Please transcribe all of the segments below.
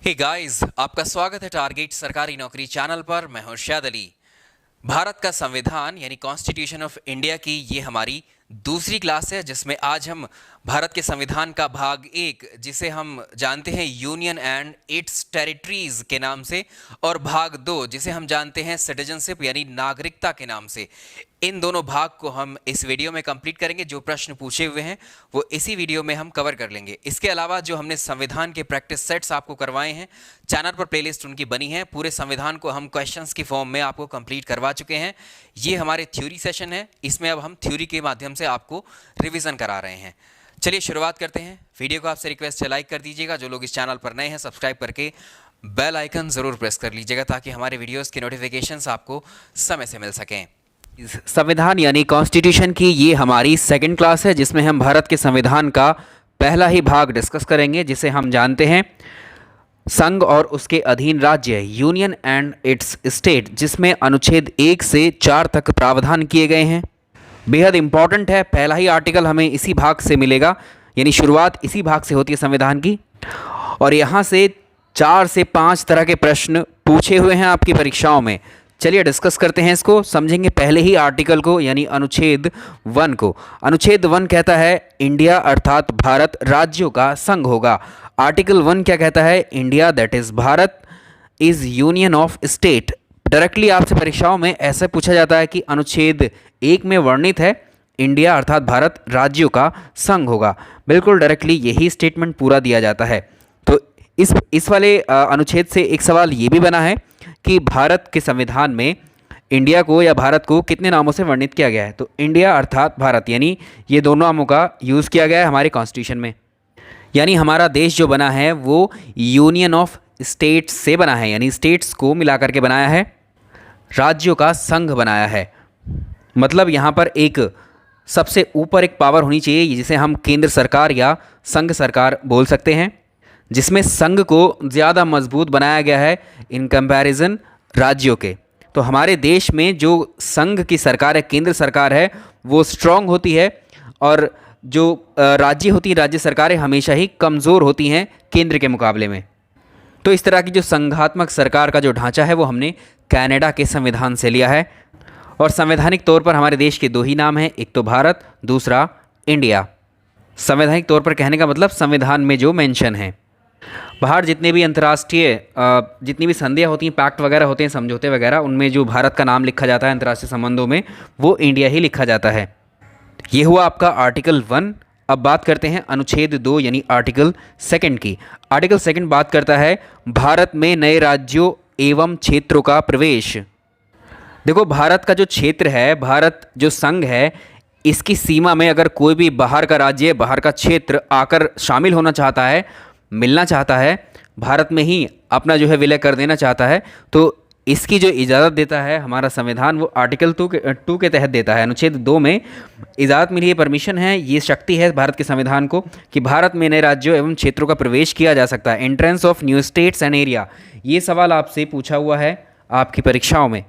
Hey guys, आपका स्वागत है टारगेट सरकारी नौकरी चैनल पर। मैं हूं शाद अली। भारत का संविधान यानी कॉन्स्टिट्यूशन ऑफ इंडिया की ये हमारी दूसरी क्लास है, जिसमें आज हम भारत के संविधान का भाग 1, जिसे हम जानते हैं यूनियन एंड इट्स टेरिटरीज के नाम से, और भाग 2, जिसे हम जानते हैं सिटीजनशिप यानी नागरिकता के नाम से, इन दोनों भाग को हम इस वीडियो में कंप्लीट करेंगे। जो प्रश्न पूछे हुए हैं वो इसी वीडियो में हम कवर कर लेंगे। इसके अलावा जो हमने संविधान के प्रैक्टिस सेट्स आपको करवाए हैं, चैनल पर प्लेलिस्ट उनकी बनी है। पूरे संविधान को हम क्वेश्चंस की फॉर्म में आपको कंप्लीट करवा चुके हैं। ये हमारे थ्योरी सेशन है, इसमें अब हम थ्योरी के माध्यम से आपको रिविजन करा रहे हैं। चलिए शुरुआत करते हैं। वीडियो को आपसे रिक्वेस्ट है लाइक कर दीजिएगा। जो लोग इस चैनल पर नए हैं सब्सक्राइब करके बेल आइकन ज़रूर प्रेस कर लीजिएगा, ताकि हमारे वीडियोस की नोटिफिकेशंस आपको समय से मिल सकें। संविधान यानी कॉन्स्टिट्यूशन की ये हमारी सेकंड क्लास है, जिसमें हम भारत के संविधान का पहला ही भाग डिस्कस करेंगे, जिसे हम जानते हैं संघ और उसके अधीन राज्य, यूनियन एंड इट्स स्टेट, जिसमें अनुच्छेद 1 से 4 तक प्रावधान किए गए हैं। बेहद इंपॉर्टेंट है। पहला ही आर्टिकल हमें इसी भाग से मिलेगा, यानी शुरुआत इसी भाग से होती है संविधान की। और यहाँ से 4 से 5 तरह के प्रश्न पूछे हुए हैं आपकी परीक्षाओं में। चलिए डिस्कस करते हैं इसको, समझेंगे पहले ही आर्टिकल को, यानी अनुच्छेद 1 को। अनुच्छेद 1 कहता है इंडिया अर्थात भारत राज्यों का संघ होगा। आर्टिकल 1 क्या कहता है? India that is Bharat is union of state. Directly आपसे परीक्षाओं में ऐसे पूछा जाता है कि अनुच्छेद 1 में वर्णित है इंडिया अर्थात भारत राज्यों का संघ होगा। बिल्कुल डायरेक्टली यही स्टेटमेंट पूरा दिया जाता है। तो इस वाले अनुच्छेद से एक सवाल ये भी बना है कि भारत के संविधान में इंडिया को या भारत को कितने नामों से वर्णित किया गया है। तो इंडिया अर्थात भारत, यानी ये दोनों नामों का यूज़ किया गया है हमारे कॉन्स्टिट्यूशन में। यानी हमारा देश जो बना है वो यूनियन ऑफ स्टेट्स से बना है, यानी स्टेट्स को मिला करके बनाया है, राज्यों का संघ बनाया है। मतलब यहाँ पर एक सबसे ऊपर एक पावर होनी चाहिए, जिसे हम केंद्र सरकार या संघ सरकार बोल सकते हैं, जिसमें संघ को ज़्यादा मजबूत बनाया गया है इन कंपैरिजन राज्यों के। तो हमारे देश में जो संघ की सरकार है, केंद्र सरकार है, वो स्ट्रांग होती है, और जो राज्य होती हैं, राज्य सरकारें हमेशा ही कमज़ोर होती हैं केंद्र के मुकाबले में। तो इस तरह की जो संघात्मक सरकार का जो ढांचा है वो हमने कनाडा के संविधान से लिया है। और संवैधानिक तौर पर हमारे देश के 2 ही नाम हैं, एक तो भारत, दूसरा इंडिया। संवैधानिक तौर पर कहने का मतलब संविधान में जो मेंशन है। बाहर जितने भी अंतर्राष्ट्रीय जितनी भी संधियाँ होती हैं, पैक्ट वगैरह होते हैं, समझौते वगैरह, उनमें जो भारत का नाम लिखा जाता है अंतर्राष्ट्रीय संबंधों में, वो इंडिया ही लिखा जाता है। ये हुआ आपका आर्टिकल 1। अब बात करते हैं अनुच्छेद 2 यानी आर्टिकल 2 की। आर्टिकल 2 बात करता है भारत में नए राज्यों एवं क्षेत्रों का प्रवेश। देखो, भारत का जो क्षेत्र है, भारत जो संघ है, इसकी सीमा में अगर कोई भी बाहर का राज्य, बाहर का क्षेत्र आकर शामिल होना चाहता है, मिलना चाहता है, भारत में ही अपना जो है विलय कर देना चाहता है, तो इसकी जो इजाज़त देता है हमारा संविधान, वो आर्टिकल 2 के तहत देता है। अनुच्छेद 2 में इजाज़त मिली है, परमिशन है, ये शक्ति है भारत के संविधान को कि भारत में नए राज्यों एवं क्षेत्रों का प्रवेश किया जा सकता है। Entrance of new states and area, ये सवाल आपसे पूछा हुआ है आपकी परीक्षाओं में।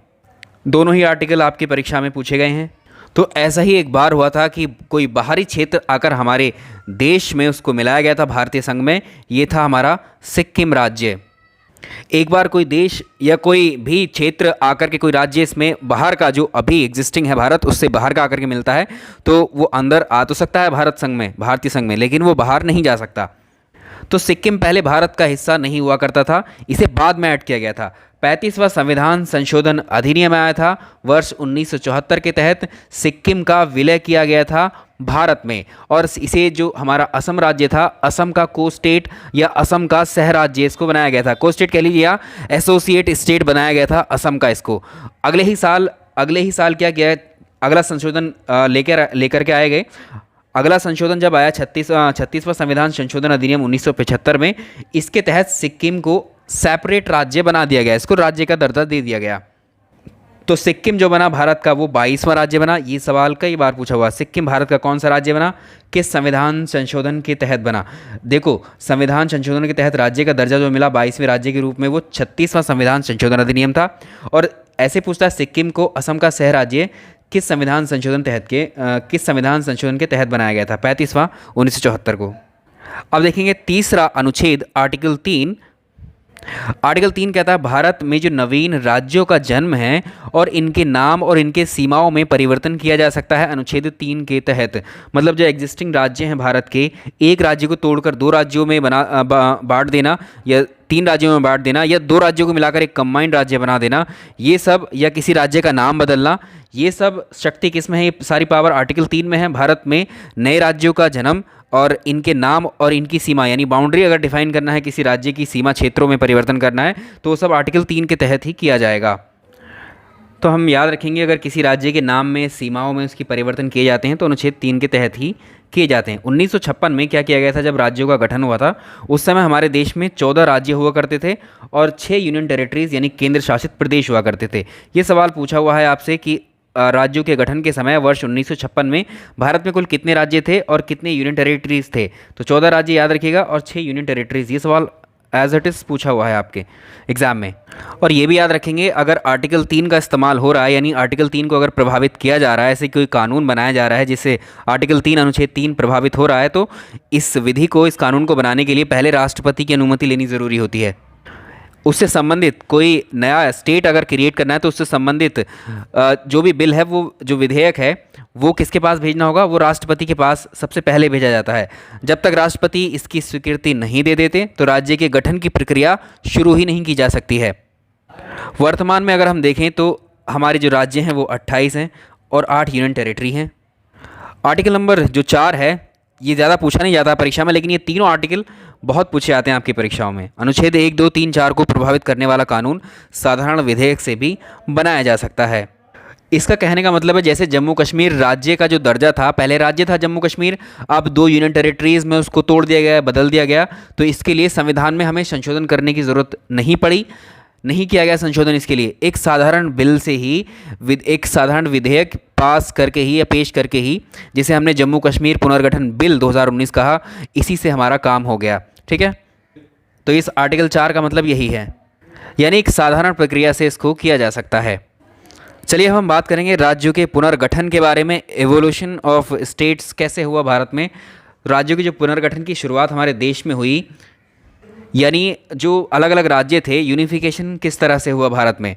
दोनों ही आर्टिकल आपकी परीक्षा में पूछे गए हैं। तो ऐसा ही एक बार हुआ था कि कोई बाहरी क्षेत्र आकर हमारे देश में उसको मिलाया गया था भारतीय संघ में। ये था हमारा सिक्किम राज्य। एक बार कोई देश या कोई भी क्षेत्र आकर के, कोई राज्य इसमें बाहर का जो अभी एग्जिस्टिंग है भारत, उससे बाहर का आकर के मिलता है, तो वो अंदर आ तो सकता है भारत संघ में, भारतीय संघ में, लेकिन वो बाहर नहीं जा सकता। तो सिक्किम पहले भारत का हिस्सा नहीं हुआ करता था, इसे बाद में ऐड किया गया था। 35वां संविधान संशोधन अधिनियम आया था वर्ष 1974 के तहत। सिक्किम का विलय किया गया था भारत में, और इसे जो हमारा असम राज्य था, असम का को स्टेट या असम का सह राज्य इसको बनाया गया था। को स्टेट कह लीजिए या एसोसिएट स्टेट बनाया गया था असम का। इसको अगले ही साल क्या किया, अगला संशोधन लेकर के आए गए। अगला संशोधन जब आया 36वां संविधान संशोधन अधिनियम 1975 में, इसके तहत सिक्किम को सेपरेट राज्य बना दिया गया, इसको राज्य का दर्जा दे दिया गया। तो सिक्किम जो बना भारत का, वो 22वां राज्य बना। ये सवाल कई बार पूछा हुआ, सिक्किम भारत का कौन सा राज्य बना, किस संविधान संशोधन के तहत बना। देखो, संविधान संशोधन के तहत राज्य का दर्जा जो मिला 22वें राज्य के रूप में, वो 36वां संविधान संशोधन अधिनियम था। और ऐसे पूछता है सिक्किम को असम का सह राज्य किस संविधान संशोधन के तहत बनाया गया था, 35वां 1974 को। अब देखेंगे तीसरा अनुच्छेद आर्टिकल 3 आर्टिकल 3 कहता है भारत में जो नवीन राज्यों का जन्म है और इनके नाम और इनके सीमाओं में परिवर्तन किया जा सकता है अनुच्छेद 3 के तहत। मतलब जो एग्जिस्टिंग राज्य हैं भारत के, एक राज्य को तोड़कर दो राज्यों में बांट देना, या 3 राज्यों में बांट देना, या 2 राज्यों को मिलाकर एक कंबाइंड राज्य बना देना, ये सब, या किसी राज्य का नाम बदलना, ये सब शक्ति किस में है? ये सारी पावर आर्टिकल 3 में है। भारत में नए राज्यों का जन्म और इनके नाम और इनकी सीमा, यानी बाउंड्री अगर डिफाइन करना है, किसी राज्य की सीमा क्षेत्रों में परिवर्तन करना है, तो वो सब आर्टिकल 3 के तहत ही किया जाएगा। तो हम याद रखेंगे, अगर किसी राज्य के नाम में, सीमाओं में उसकी परिवर्तन किए जाते हैं तो अनुच्छेद 3 के तहत ही किए जाते हैं। 1956 में क्या किया गया था? जब राज्यों का गठन हुआ था, उस समय हमारे देश में 14 राज्य हुआ करते थे और 6 यूनियन टेरिटरीज यानी केंद्र शासित प्रदेश हुआ करते थे। ये सवाल पूछा हुआ है आपसे कि राज्यों के गठन के समय वर्ष 1956 में भारत में कुल कितने राज्य थे और कितने यूनियन टेरिटरीज थे? तो 14 राज्य याद रखिएगा और 6 यूनियन टेरिटरीज। ये सवाल एज इट इज़ पूछा हुआ है आपके एग्जाम में। और ये भी याद रखेंगे, अगर आर्टिकल 3 का इस्तेमाल हो रहा है, यानी आर्टिकल 3 को अगर प्रभावित किया जा रहा है, ऐसे कोई कानून बनाया जा रहा है जिससे आर्टिकल 3 अनुच्छेद 3 प्रभावित हो रहा है, तो इस विधि को, इस कानून को बनाने के लिए पहले राष्ट्रपति की अनुमति लेनी ज़रूरी होती है। उससे संबंधित कोई नया स्टेट अगर क्रिएट करना है तो उससे संबंधित जो भी बिल है, वो जो विधेयक है, वो किसके पास भेजना होगा? वो राष्ट्रपति के पास सबसे पहले भेजा जाता है। जब तक राष्ट्रपति इसकी स्वीकृति नहीं दे देते तो राज्य के गठन की प्रक्रिया शुरू ही नहीं की जा सकती है। वर्तमान में अगर हम देखें तो हमारे जो राज्य हैं वो 28 हैं और 8 यूनियन टेरिटरी हैं। आर्टिकल नंबर जो 4 है, ये ज़्यादा पूछा नहीं जाता परीक्षा में, लेकिन ये तीनों आर्टिकल बहुत पूछे आते हैं आपकी परीक्षाओं में। अनुच्छेद 1, 2, 3, 4 को प्रभावित करने वाला कानून साधारण विधेयक से भी बनाया जा सकता है। इसका कहने का मतलब है, जैसे जम्मू कश्मीर राज्य का जो दर्जा था, पहले राज्य था जम्मू कश्मीर, अब 2 यूनियन टेरिटरीज में उसको तोड़ दिया गया, बदल दिया गया, तो इसके लिए संविधान में हमें संशोधन करने की ज़रूरत नहीं पड़ी, नहीं किया गया संशोधन। इसके लिए एक साधारण बिल से ही, एक साधारण विधेयक पास करके ही या पेश करके ही, जिसे हमने जम्मू कश्मीर पुनर्गठन बिल 2019 कहा, इसी से हमारा काम हो गया। ठीक है, तो इस आर्टिकल 4 का मतलब यही है, यानी एक साधारण प्रक्रिया से इसको किया जा सकता है। चलिए हम बात करेंगे राज्यों के पुनर्गठन के बारे में। एवोल्यूशन ऑफ स्टेट्स कैसे हुआ भारत में, राज्यों के जो पुनर्गठन की शुरुआत हमारे देश में हुई, यानी जो अलग अलग राज्य थे, यूनिफिकेशन किस तरह से हुआ भारत में।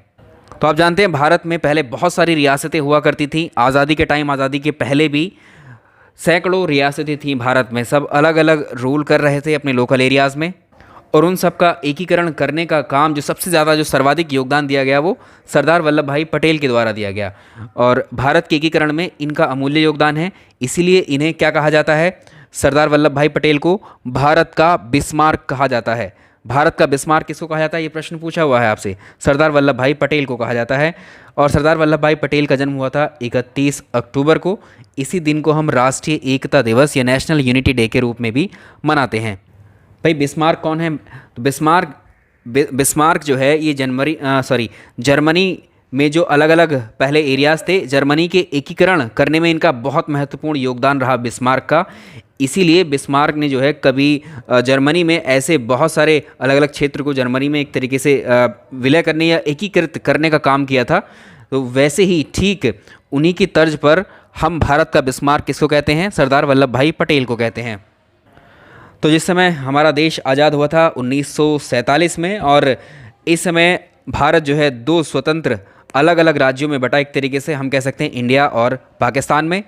तो आप जानते हैं भारत में पहले बहुत सारी रियासतें हुआ करती थीं। आज़ादी के टाइम, आज़ादी के पहले भी सैकड़ों रियासतें थीं भारत में, सब अलग अलग रूल कर रहे थे अपने लोकल एरियाज़ में, और उन सब का एकीकरण करने का काम जो सबसे ज़्यादा, जो सर्वाधिक योगदान दिया गया, वो सरदार वल्लभ भाई पटेल के द्वारा दिया गया। और भारत के एकीकरण में इनका अमूल्य योगदान है, इसीलिए इन्हें क्या कहा जाता है? सरदार वल्लभ भाई पटेल को भारत का बिस्मार्क कहा जाता है। भारत का बिस्मार्क किसको कहा जाता है? ये प्रश्न पूछा हुआ है आपसे। सरदार वल्लभ भाई पटेल को कहा जाता है। और सरदार वल्लभ भाई पटेल का जन्म हुआ था 31 अक्टूबर को। इसी दिन को हम राष्ट्रीय एकता दिवस या नेशनल यूनिटी डे के रूप में भी मनाते हैं। भाई बिस्मार्क कौन है? तो बिस्मार्क जो है, ये जर्मनी में जो अलग अलग पहले एरियाज़ थे, जर्मनी के एकीकरण करने में इनका बहुत महत्वपूर्ण योगदान रहा बिस्मार्क का। इसीलिए बिस्मार्क ने जो है कभी जर्मनी में ऐसे बहुत सारे अलग अलग क्षेत्र को जर्मनी में एक तरीके से विलय करने या एकीकृत करने का काम किया था। तो वैसे ही ठीक उन्हीं की तर्ज पर हम भारत का बिस्मार्क किसको कहते हैं? सरदार वल्लभ भाई पटेल को कहते हैं। तो जिस समय हमारा देश आज़ाद हुआ था 1947 में, और इस समय भारत जो है 2 स्वतंत्र अलग अलग राज्यों में बटा, एक तरीके से हम कह सकते हैं इंडिया और पाकिस्तान में।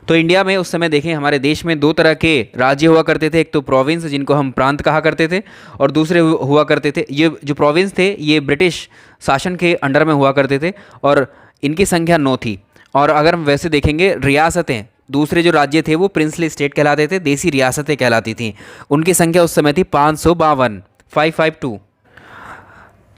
तो इंडिया में उस समय देखें, हमारे देश में 2 तरह के राज्य हुआ करते थे। एक तो प्रोविंस, जिनको हम प्रांत कहा करते थे, और दूसरे हुआ करते थे, ये जो प्रोविंस थे ये ब्रिटिश शासन के अंडर में हुआ करते थे, और इनकी संख्या 9 थी। और अगर हम वैसे देखेंगे, रियासतें, दूसरे जो राज्य थे वो प्रिंसली स्टेट कहलाते थे, देसी रियासतें कहलाती थीं। उनकी संख्या उस समय थी 552।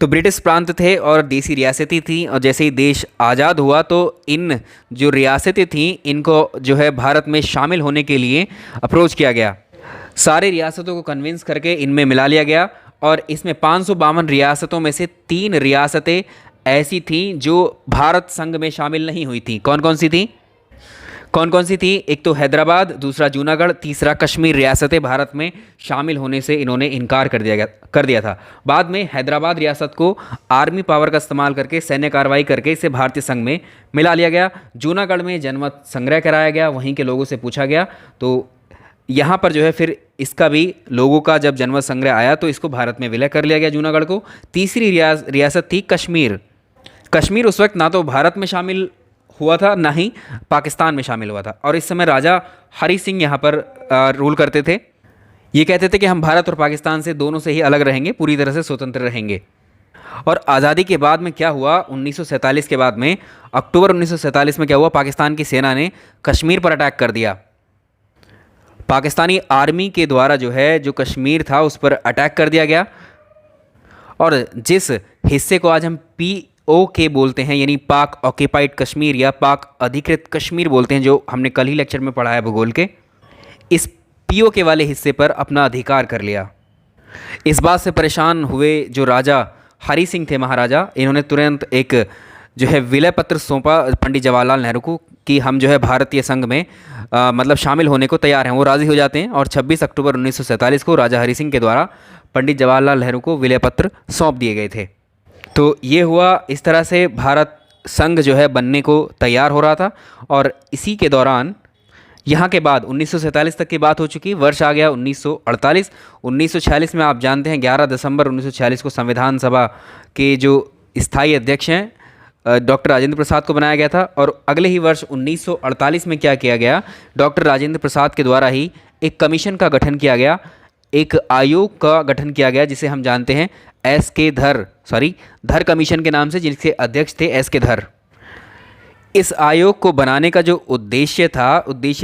तो ब्रिटिश प्रांत थे और देसी रियासतें थीं। और जैसे ही देश आज़ाद हुआ तो इन जो रियासतें थीं, इनको जो है भारत में शामिल होने के लिए अप्रोच किया गया। सारे रियासतों को कन्विंस करके इनमें मिला लिया गया, और इसमें 552 रियासतों में से 3 रियासतें ऐसी थीं जो भारत संघ में शामिल नहीं हुई थीं। कौन कौन सी थी? एक तो हैदराबाद, दूसरा जूनागढ़, तीसरा कश्मीर रियासतें भारत में शामिल होने से इन्होंने इनकार कर दिया था। बाद में हैदराबाद रियासत को आर्मी पावर का इस्तेमाल करके, सैन्य कार्रवाई करके इसे भारतीय संघ में मिला लिया गया। जूनागढ़ में जनमत संग्रह कराया गया, वहीं के लोगों से पूछा गया, तो यहाँ पर जो है फिर इसका भी लोगों का जब जनमत संग्रह आया तो इसको भारत में विलय कर लिया गया जूनागढ़ को। तीसरी रियासत थी कश्मीर। कश्मीर उस वक्त ना तो भारत में शामिल हुआ था ना ही पाकिस्तान में शामिल हुआ था, और इस समय राजा हरी सिंह यहाँ पर रूल करते थे। ये कहते थे कि हम भारत और पाकिस्तान से दोनों से ही अलग रहेंगे, पूरी तरह से स्वतंत्र रहेंगे। और आज़ादी के बाद में क्या हुआ, 1947 के बाद में, अक्टूबर 1947 में क्या हुआ, पाकिस्तान की सेना ने कश्मीर पर अटैक कर दिया। पाकिस्तानी आर्मी के द्वारा जो है जो कश्मीर था उस पर अटैक कर दिया गया, और जिस हिस्से को आज हम POK बोलते हैं, यानी पाक ऑक्यूपाइड कश्मीर या पाक अधिकृत कश्मीर बोलते हैं, जो हमने कल ही लेक्चर में पढ़ा है भूगोल के, इस POK वाले हिस्से पर अपना अधिकार कर लिया। इस बात से परेशान हुए जो राजा हरी सिंह थे, महाराजा, इन्होंने तुरंत एक जो है विलय पत्र सौंपा पंडित जवाहरलाल नेहरू को कि हम जो है भारतीय संघ में मतलब शामिल होने को तैयार हैं। वो राज़ी हो जाते हैं और 26 अक्टूबर 1947 को राजा हरी सिंह के द्वारा पंडित जवाहरलाल नेहरू को विलय पत्र सौंप दिए गए थे। तो ये हुआ, इस तरह से भारत संघ जो है बनने को तैयार हो रहा था। और इसी के दौरान यहाँ के बाद 1947 तक की बात हो चुकी, वर्ष आ गया 1948। 1946 में आप जानते हैं 11 दिसंबर 1946 को संविधान सभा के जो स्थायी अध्यक्ष हैं डॉक्टर राजेंद्र प्रसाद को बनाया गया था। और अगले ही वर्ष 1948 में क्या किया गया, डॉक्टर राजेंद्र प्रसाद के द्वारा ही एक कमीशन का गठन किया गया, एक आयोग का गठन किया गया जिसे हम जानते हैं धर कमीशन के नाम से, जिसके अध्यक्ष थे SK धर। इस आयोग को बनाने का जो उद्देश्य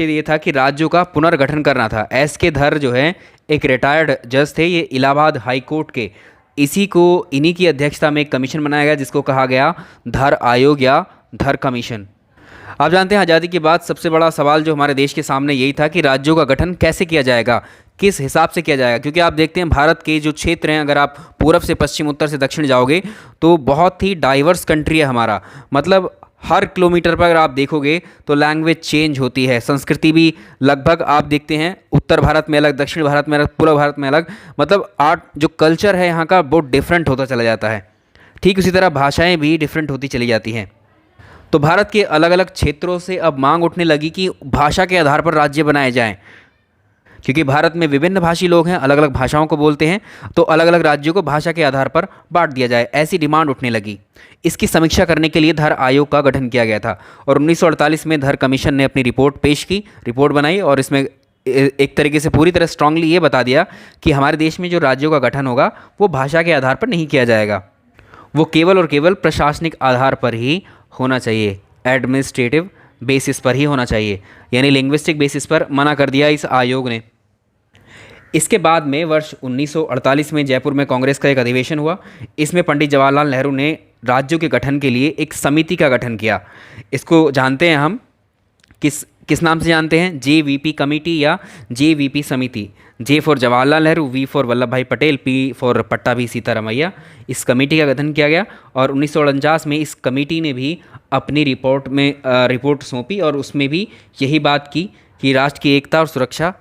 ये था कि राज्यों का पुनर्गठन करना था। SK धर जो है एक रिटायर्ड जज थे, ये इलाहाबाद हाई कोर्ट के, इन्हीं की अध्यक्षता में एक कमीशन बनाया गया जिसको कहा गया धर आयोग या धर कमीशन। आप जानते हैं आज़ादी के बाद सबसे बड़ा सवाल जो हमारे देश के सामने यही था कि राज्यों का गठन कैसे किया जाएगा, किस हिसाब से किया जाएगा। क्योंकि आप देखते हैं भारत के जो क्षेत्र हैं, अगर आप पूरब से पश्चिम, उत्तर से दक्षिण जाओगे तो बहुत ही डाइवर्स कंट्री है हमारा। मतलब हर किलोमीटर पर अगर आप देखोगे तो लैंग्वेज चेंज होती है, संस्कृति भी लगभग आप देखते हैं उत्तर भारत में अलग, दक्षिण भारत में अलग, पूर्व भारत में अलग, मतलब आर्ट जो कल्चर है यहाँ का बहुत डिफरेंट होता चला जाता है। ठीक उसी तरह भाषाएं भी डिफरेंट होती चली जाती हैं। तो भारत के अलग अलग क्षेत्रों से अब मांग उठने लगी कि भाषा के आधार पर राज्य बनाए जाएं, क्योंकि भारत में विभिन्न भाषी लोग हैं, अलग अलग भाषाओं को बोलते हैं, तो अलग अलग राज्यों को भाषा के आधार पर बांट दिया जाए, ऐसी डिमांड उठने लगी। इसकी समीक्षा करने के लिए धर आयोग का गठन किया गया था और 1948 में धर कमीशन ने अपनी रिपोर्ट पेश की, रिपोर्ट बनाई और इसमें एक तरीके से पूरी तरह स्ट्रांगली ये बता दिया कि हमारे देश में जो राज्यों का गठन होगा वो भाषा के आधार पर नहीं किया जाएगा, वो केवल और केवल प्रशासनिक आधार पर ही होना चाहिए, एडमिनिस्ट्रेटिव बेसिस पर ही होना चाहिए, यानी लिंग्विस्टिक बेसिस पर मना कर दिया इस आयोग ने। इसके बाद में वर्ष 1948 में जयपुर में कांग्रेस का एक अधिवेशन हुआ। इसमें पंडित जवाहरलाल नेहरू ने राज्यों के गठन के लिए एक समिति का गठन किया। इसको जानते हैं हम किस नाम से जानते हैं, JVP कमेटी या JVP समिति। J for Jawaharlal Nehru, V for Vallabh भाई पटेल, P फॉर पट्टाभी सीतारामैया। इस कमेटी का गठन किया गया और 1949 में इस कमेटी ने भी अपनी रिपोर्ट सौंपी और उसमें भी यही बात की कि राष्ट्र की एकता और सुरक्षा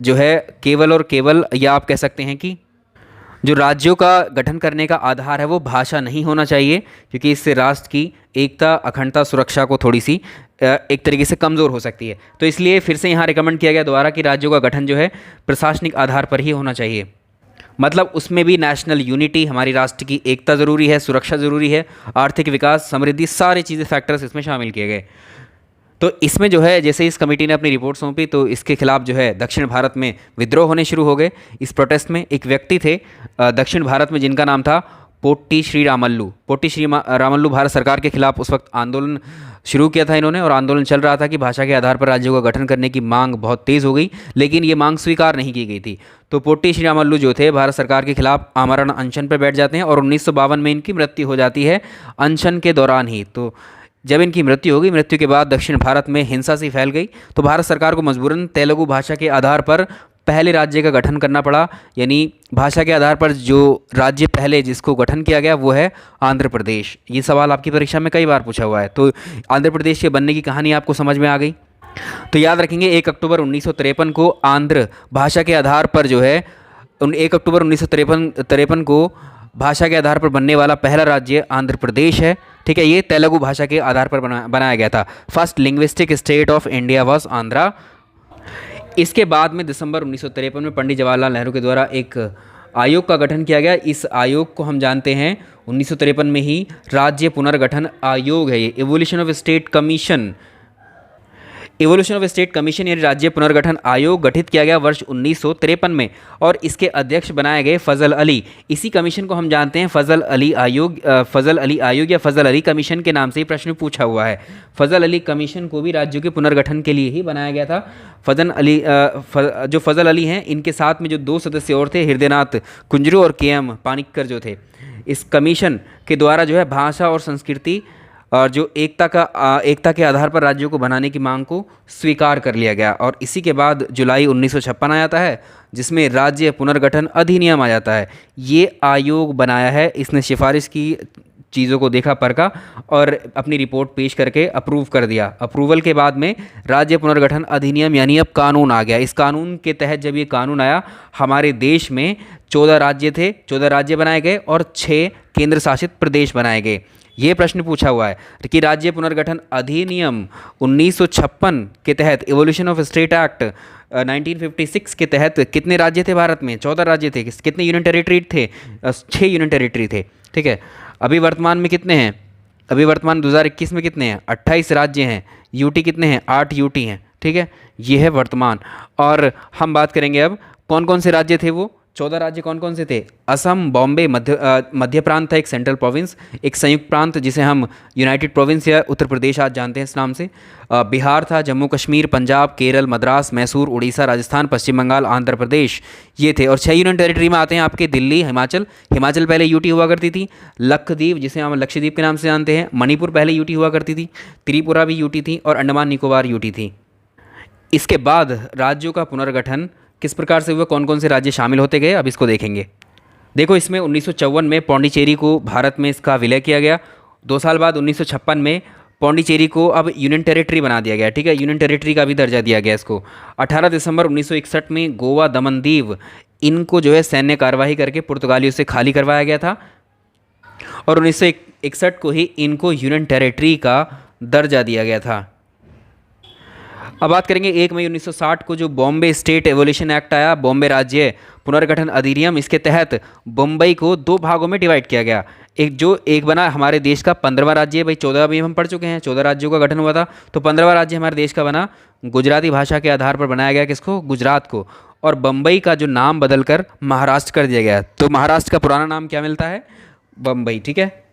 जो है केवल और केवल, या आप कह सकते हैं कि जो राज्यों का गठन करने का आधार है वो भाषा नहीं होना चाहिए, क्योंकि इससे राष्ट्र की एकता, अखंडता, सुरक्षा को थोड़ी सी एक तरीके से कमज़ोर हो सकती है। तो इसलिए फिर से यहाँ रिकमेंड किया गया दोबारा कि राज्यों का गठन जो है प्रशासनिक आधार पर ही होना चाहिए। मतलब उसमें भी नेशनल यूनिटी, हमारी राष्ट्र की एकता ज़रूरी है, सुरक्षा ज़रूरी है, आर्थिक विकास, समृद्धि, सारी चीज़ें फैक्टर्स इसमें शामिल किए गए। तो इसमें जो है जैसे इस कमेटी ने अपनी रिपोर्ट सौंपी तो इसके खिलाफ जो है दक्षिण भारत में विद्रोह होने शुरू हो गए। इस प्रोटेस्ट में एक व्यक्ति थे दक्षिण भारत में जिनका नाम था पोट्टी श्री रामल्लू भारत सरकार के खिलाफ उस वक्त आंदोलन शुरू किया था इन्होंने, और आंदोलन चल रहा था कि भाषा के आधार पर राज्यों का गठन करने की मांग बहुत तेज़ हो गई, लेकिन ये मांग स्वीकार नहीं की गई थी। तो पोट्टी श्री रामल्लू जो थे भारत सरकार के खिलाफ आमरण अनशन पर बैठ जाते हैं और 1952 में इनकी मृत्यु हो जाती है अनशन के दौरान ही। तो जब इनकी मृत्यु हो गई, मृत्यु के बाद दक्षिण भारत में हिंसा सी फैल गई, तो भारत सरकार को मजबूरन तेलुगु भाषा के आधार पर पहले राज्य का गठन करना पड़ा। यानी भाषा के आधार पर जो राज्य पहले जिसको गठन किया गया वो है आंध्र प्रदेश। ये सवाल आपकी परीक्षा में कई बार पूछा हुआ है। तो आंध्र प्रदेश के बनने की कहानी आपको समझ में आ गई। तो याद रखेंगे 1 अक्टूबर 1953 को आंध्र भाषा के आधार पर जो है 1 अक्टूबर 1953 को भाषा के आधार पर बनने वाला पहला राज्य आंध्र प्रदेश है। ठीक है, ये तेलुगु भाषा के आधार पर बनाया गया था। First linguistic state of India was Andhra. इसके बाद में दिसंबर 1953 में पंडित जवाहरलाल नेहरू के द्वारा एक आयोग का गठन किया गया। इस आयोग को हम जानते हैं 1953 में ही राज्य पुनर्गठन आयोग है ये, evolution of state commission, evolution of state commission यानी राज्य पुनर्गठन आयोग गठित किया गया वर्ष 1953 में और इसके अध्यक्ष बनाए गए फजल अली। इसी कमीशन को हम जानते हैं फजल अली आयोग, फजल अली आयोग या फजल अली कमीशन के नाम से ही प्रश्न पूछा हुआ है। फजल अली कमीशन को भी राज्यों के पुनर्गठन के लिए ही बनाया गया था। जो फजल अली हैं इनके साथ में जो 2 सदस्य और थे, हृदयनाथ कुंजरू और KM पानिक्कर जो थे, इस कमीशन के द्वारा जो है भाषा और संस्कृति और जो एकता के आधार पर राज्यों को बनाने की मांग को स्वीकार कर लिया गया। और इसी के बाद जुलाई 1956 आ जाता है जिसमें राज्य पुनर्गठन अधिनियम आ जाता है। ये आयोग बनाया है, इसने सिफारिश की, चीज़ों को देखा परखा और अपनी रिपोर्ट पेश करके अप्रूव कर दिया। अप्रूवल के बाद में राज्य पुनर्गठन अधिनियम यानी अब कानून आ गया। इस कानून के तहत जब ये कानून आया हमारे देश में 14 राज्य थे, 14 राज्य बनाए गए और 6 केंद्र शासित प्रदेश बनाए गए। ये प्रश्न पूछा हुआ है कि राज्य पुनर्गठन अधिनियम 1956 के तहत इवोल्यूशन ऑफ स्टेट एक्ट 1956 के तहत कितने राज्य थे भारत में? 14 राज्य थे। कितने यूनियन टेरिटरी थे? 6 यूनियन टेरिटरी थे। ठीक है, अभी वर्तमान में कितने हैं? अभी वर्तमान 2021 में कितने हैं? 28 राज्य हैं। यूटी कितने हैं? 8 यूटी हैं। ठीक है, ये है वर्तमान। और हम बात करेंगे अब कौन कौन से राज्य थे वो 14 राज्य कौन कौन से थे? असम, बॉम्बे, मध्य प्रांत था एक सेंट्रल प्रोविंस, एक संयुक्त प्रांत जिसे हम यूनाइटेड प्रोविंस या उत्तर प्रदेश आज जानते हैं इस नाम से, बिहार था, जम्मू कश्मीर, पंजाब, केरल, मद्रास, मैसूर, उड़ीसा, राजस्थान, पश्चिम बंगाल, आंध्र प्रदेश, ये थे। और 6 यूनियन टेरिटरी में आते हैं आपके दिल्ली, हिमाचल, हिमाचल पहले यूटी हुआ करती थी, लक्षद्वीप जिसे हम लक्षद्वीप के नाम से जानते हैं, मणिपुर पहले यूटी हुआ करती थी, त्रिपुरा भी यूटी थी और अंडमान निकोबार यूटी थी। इसके बाद राज्यों का पुनर्गठन किस प्रकार से हुआ, कौन कौन से राज्य शामिल होते गए, अब इसको देखेंगे। देखो, इसमें 1954 में पौंडीचेरी को भारत में इसका विलय किया गया। 2 साल बाद 1956 में पौंडीचेरी को अब यूनियन टेरिटरी बना दिया गया। ठीक है, यूनियन टेरिटरी का भी दर्जा दिया गया इसको। 18 दिसंबर 1961 में गोवा, दमन दीव, इनको जो है सैन्य कार्यवाही करके पुर्तगालियों से खाली करवाया गया था और 1961 को ही इनको यूनियन टेरिटरी का दर्जा दिया गया था। अब बात करेंगे 1 मई 1960 को जो बॉम्बे स्टेट एवोल्यूशन एक्ट आया, बॉम्बे राज्य पुनर्गठन अधिनियम, इसके तहत बम्बई को 2 भागों में डिवाइड किया गया। एक बना हमारे देश का 15वां राज्य, भाई 14 अभी हम पढ़ चुके हैं, 14 राज्यों का गठन हुआ था, तो 15वां राज्य हमारे देश का बना। गुजराती भाषा के आधार पर बनाया गया किसको? गुजरात को। और बम्बई का जो नाम बदलकर महाराष्ट्र कर दिया गया, तो महाराष्ट्र का पुराना नाम क्या मिलता है? बम्बई। ठीक है,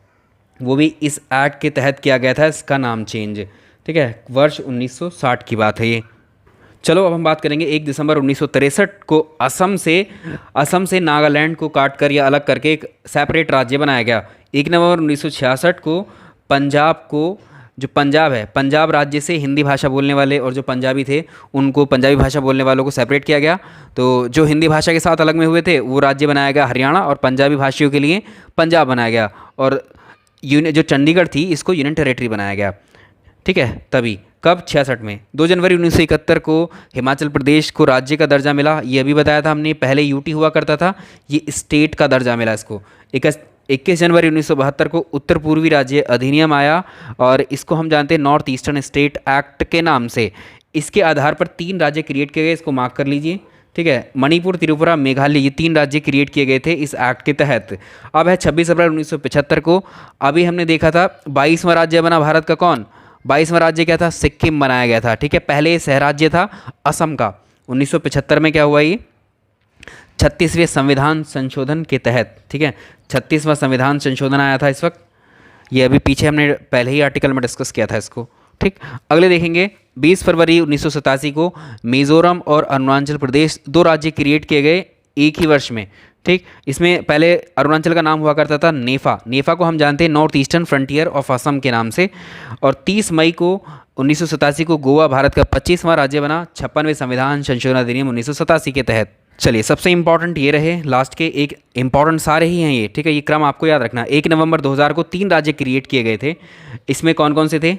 वो भी इस एक्ट के तहत किया गया था इसका नाम चेंज। ठीक है, वर्ष 1960 की बात है ये। चलो अब हम बात करेंगे 1 दिसंबर 1963 को असम से नागालैंड को काट कर या अलग करके एक सेपरेट राज्य बनाया गया। 1 नवंबर 1966 को पंजाब को, जो पंजाब है, पंजाब राज्य से हिंदी भाषा बोलने वाले और जो पंजाबी थे उनको, पंजाबी भाषा बोलने वालों को सेपरेट किया गया। तो जो हिंदी भाषा के साथ अलग में हुए थे वो राज्य बनाया गया हरियाणा और पंजाबी भाषियों के लिए पंजाब बनाया गया। और जो चंडीगढ़ थी इसको यूनियन टेरिटरी बनाया गया। ठीक है, तभी कब? 66 में। 2 जनवरी 1971 को हिमाचल प्रदेश को राज्य का दर्जा मिला। ये अभी बताया था हमने, पहले यूटी हुआ करता था, ये स्टेट का दर्जा मिला इसको। 21 जनवरी 1972 को उत्तर पूर्वी राज्य अधिनियम आया और इसको हम जानते हैं नॉर्थ ईस्टर्न स्टेट एक्ट के नाम से। इसके आधार पर 3 राज्य क्रिएट किए गए, इसको मार्क कर लीजिए। ठीक है, मणिपुर, त्रिपुरा, मेघालय, ये 3 राज्य क्रिएट किए गए थे इस एक्ट के तहत। अब है 26 अप्रैल 1975 को, अभी हमने देखा था 22वां राज्य बना भारत का कौन? 22वां राज्य क्या था? सिक्किम बनाया गया था। ठीक है, पहले सह राज्य था असम का। 1975 में क्या हुआ? ये 36वें संविधान संशोधन के तहत। ठीक है, 36वां संविधान संशोधन आया था इस वक्त। ये अभी पीछे हमने पहले ही आर्टिकल में डिस्कस किया था इसको। ठीक, अगले देखेंगे 20 फरवरी 1987 को मिजोरम और अरुणाचल प्रदेश 2 राज्य क्रिएट किए गए एक ही वर्ष में। ठीक, इसमें पहले अरुणाचल का नाम हुआ करता था नेफा। नेफा को हम जानते हैं north eastern frontier of Assam के नाम से। और 30 मई को 1987 को गोवा भारत का 25वां राज्य बना 56वें संविधान संशोधन अधिनियम 1987 के तहत। चलिए, सबसे इंपॉर्टेंट ये रहे लास्ट के, एक इंपॉर्टेंट सारे ही हैं ये। ठीक है, ये क्रम आपको याद रखना। 1 नवंबर 2000 को 3 राज्य क्रिएट किए गए थे। इसमें कौन कौन से थे?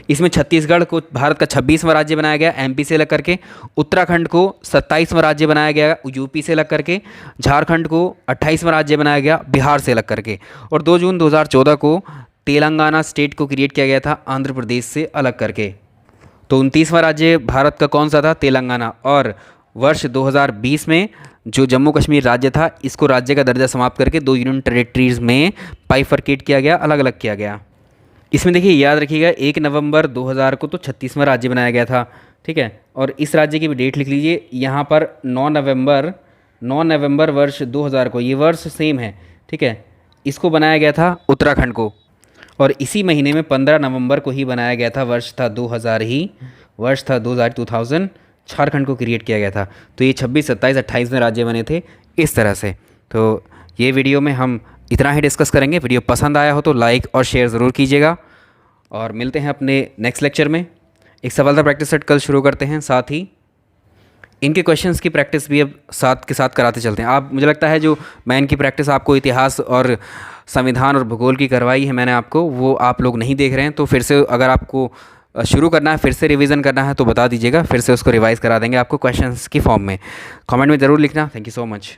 इसमें छत्तीसगढ़ को भारत का 26वां राज्य बनाया गया एमपी से लग करके, उत्तराखंड को 27वां राज्य बनाया गया यूपी से लग करके, झारखंड को 28वां राज्य बनाया गया बिहार से लग करके, और 2 जून 2014 को तेलंगाना स्टेट को क्रिएट किया गया था आंध्र प्रदेश से अलग करके। तो 29वां राज्य भारत का कौन सा था? तेलंगाना। और वर्ष 2020 में जो जम्मू कश्मीर राज्य था, इसको राज्य का दर्जा समाप्त करके 2 यूनियन टेरिटरीज़ में बाइफरकेट किया गया, अलग अलग किया गया। इसमें देखिए याद रखिएगा 1 नवंबर 2000 को तो 36वां राज्य बनाया गया था, ठीक है। और इस राज्य की भी डेट लिख लीजिए यहाँ पर 9 नवंबर वर्ष 2000 को, ये वर्ष सेम है, ठीक है। इसको बनाया गया था उत्तराखंड को। और इसी महीने में 15 नवंबर को ही बनाया गया था, वर्ष था 2000 ही, वर्ष था 2000 झारखंड को क्रिएट किया गया था। तो ये 26, 27, 28 में राज्य बने थे इस तरह से। तो ये वीडियो में हम इतना ही डिस्कस करेंगे। वीडियो पसंद आया हो तो लाइक और शेयर ज़रूर कीजिएगा, और मिलते हैं अपने नेक्स्ट लेक्चर में। एक सवाल प्रैक्टिस सेट कल शुरू करते हैं, साथ ही इनके क्वेश्चंस की प्रैक्टिस भी अब साथ के साथ कराते चलते हैं। आप, मुझे लगता है जो मैं इनकी प्रैक्टिस आपको इतिहास और संविधान और भूगोल की करवाई है मैंने आपको, वो आप लोग नहीं देख रहे हैं, तो फिर से अगर आपको शुरू करना है, फिर से रिवीजन करना है तो बता दीजिएगा, फिर से उसको रिवाइज़ करा देंगे आपको क्वेश्चंस की फॉर्म में। कमेंट में ज़रूर लिखना। Thank you so much.